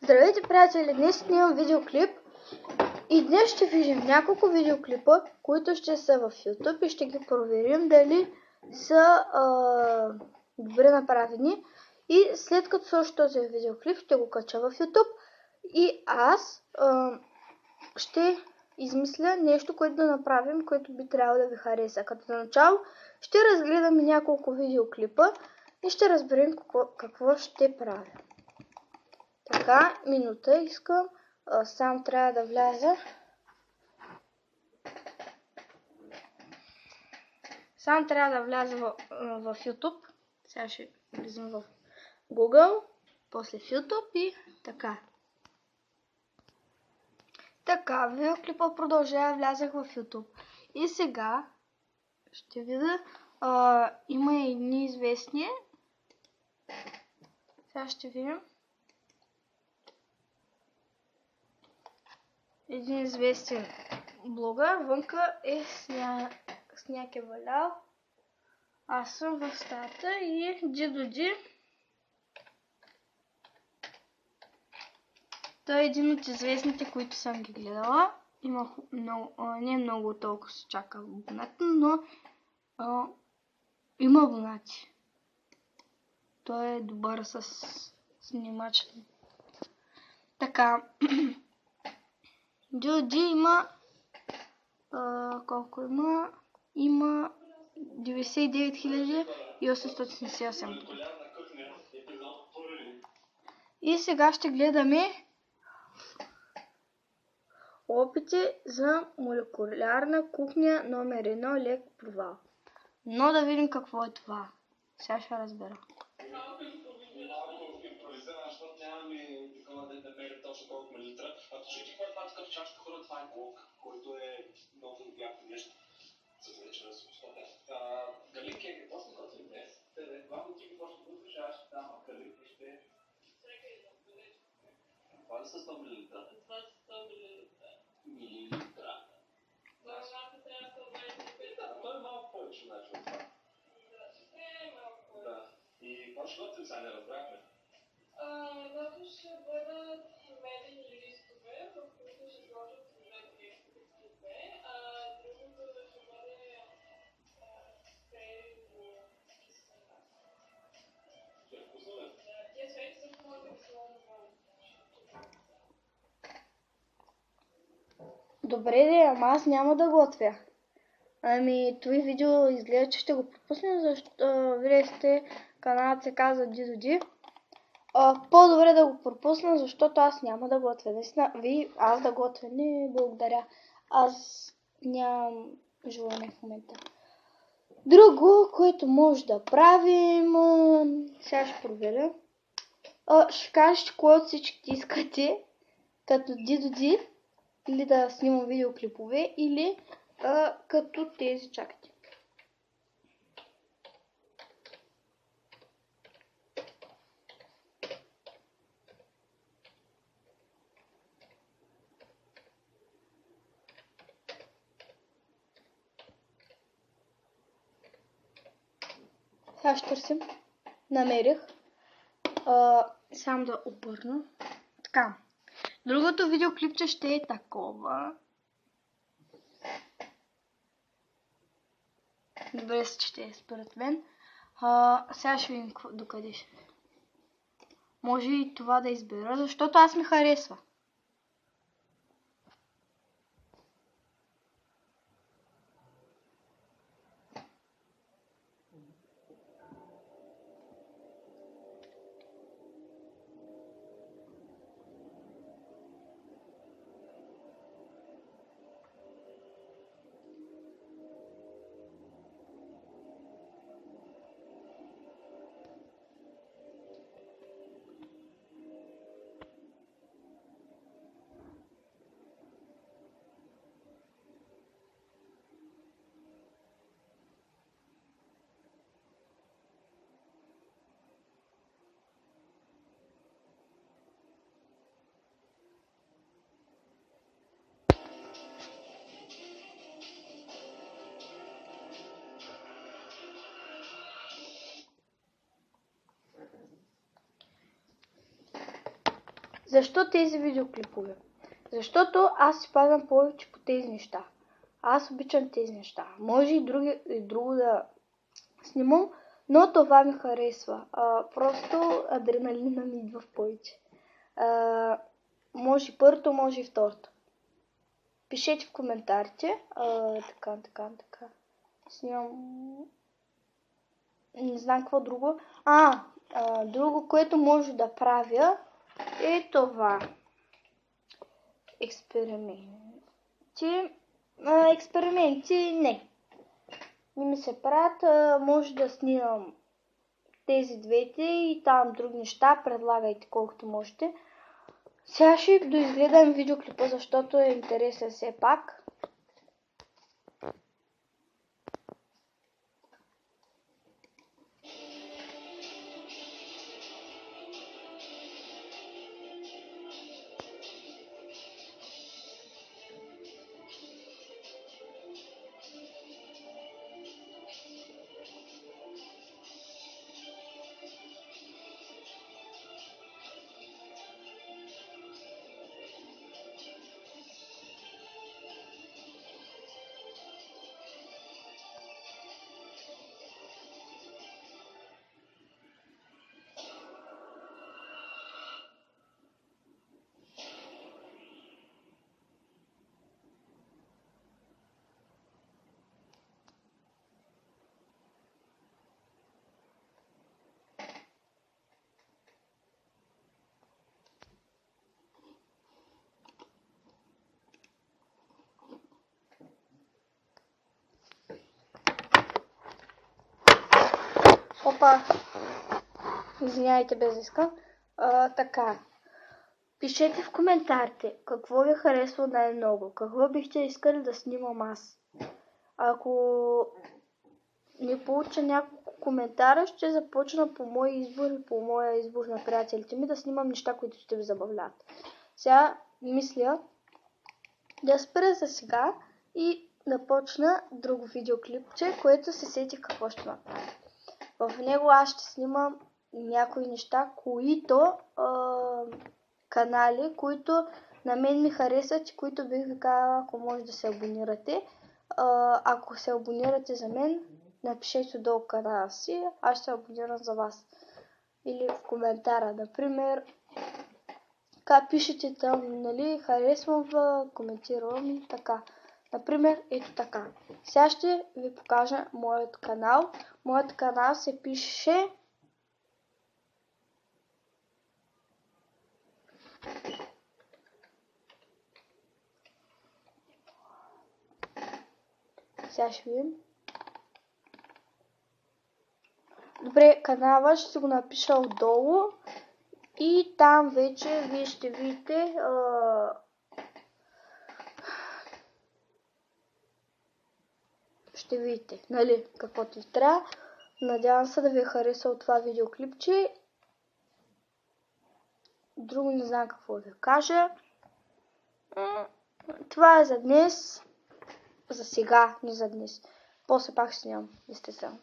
Здравейте, приятели! Днес снимам видеоклип и днес ще видим няколко видеоклипа, които ще са в YouTube и ще ги проверим дали са добре направени. И след като сложа този видеоклип, ще го кача в YouTube и аз ще измисля нещо, което да направим, което би трябвало да ви хареса. Като за начало ще разгледаме няколко видеоклипа и ще разберем какво ще правим. Така, минута искам. Сам трябва да вляза. Сам трябва да вляза в YouTube. Сега ще влизам в Google, после в YouTube и така. Така, видеоклипа продължава, влязах в YouTube. И сега ще видя, има и неизвестни. Сега ще видим. Един известен блогър, вънка е сняг е валял. Аз съм в стаята и Дидо. Той е един от известните, които съм ги гледала. Има не много толкова се чака абонати, но има абонати. Той е добър с снимачите. Така. Дидо има колко има? Има 99 878. И сега ще гледаме опити за молекулярна кухня номер 1 лек провал. Но да видим какво е това. Сега ще разбера. Защото нямаме такова да намерим точно колко милилитра. Ако чуете какво е това такъв чашка, хора, това е глок, който е много яко нещо. За вечера с пустата. Галинки, какво сме готвили днес? Главно ти какво ще готвиш, аз ще дам Галинки ще... Това ли са 100 милилитра? Това са 100 милилитра. Милилитра. Това трябва 125. Да, той е малко повече, значи от това. Да, малко повече. Да. И какво ще готвим сега, не разбрахме? Когато ще бъдат медени листове, в които ще сложат цветни листове, другото ще бъде спреево киселина. Ще е вкусно ли? Да, тия цвети също може да ги сложат много. Добре, ама аз няма да готвя. Това видео изглежда, че ще го пропуснем, защото видите, каналът се казва Дидо. По-добре да го пропусна, защото аз няма да готвя. Наистина, аз да готвя. Не, благодаря. Аз нямам желание в момента. Друго, което може да правим... Сега ще проверя. Ще кажете кое от всички искате, като Дидо, или да снимам видеоклипове, или като тези, чакайте. Сега ще търсим. Намерих. Само да обърна. Така. Другото видеоклипче ще е такова. Добре се чете според мен. Сега ще видим докъде ще. Може и това да избера, защото аз ми харесва. Защо тези видеоклипове? Защото аз си падам повече по тези неща. Аз обичам тези неща. Може и друго да снимам, но това ми харесва. Просто адреналина ми идва в повече. Може и първото, може и второто. Пишете в коментарите. Така. Снимам... Не знам какво друго. Друго, което може да правя е това. Експерименти не ми се правят. Може да снимам тези двете и там други неща. Предлагайте колкото можете. Сега ще доизгледам видеоклипа, защото е интересен все пак. Опа! Извинявайте, без иска. Така. Пишете в коментарите какво ви харесва най-много. Какво бихте искали да снимам аз. Ако не получа няколко коментара, ще започна по мой избор и по моя избор на приятелите ми да снимам неща, които ще ви забавлят. Сега мисля да спра за сега и напочна друго видеоклипче, което се сетих какво ще направя. В него аз ще снимам някои неща, които канали, които на мен ми харесват и които бих ви казала, ако може да се абонирате. Ако се абонирате за мен, напишете долу канала си, аз ще се абонирам за вас. Или в коментара, например, пишете там, нали, харесвам, коментирам и така. Например, ето така. Сега ще ви покажа моят канал. Моят канал се пише Сега ще видим. Добре, канала ще си го напиша отдолу и там вече вие ще видите нали, каквото ви трябва. Надявам се да ви е харесало това видеоклипче. Друго не знам какво да кажа. Това е за днес. За сега, не за днес. После пак снимам, естествено.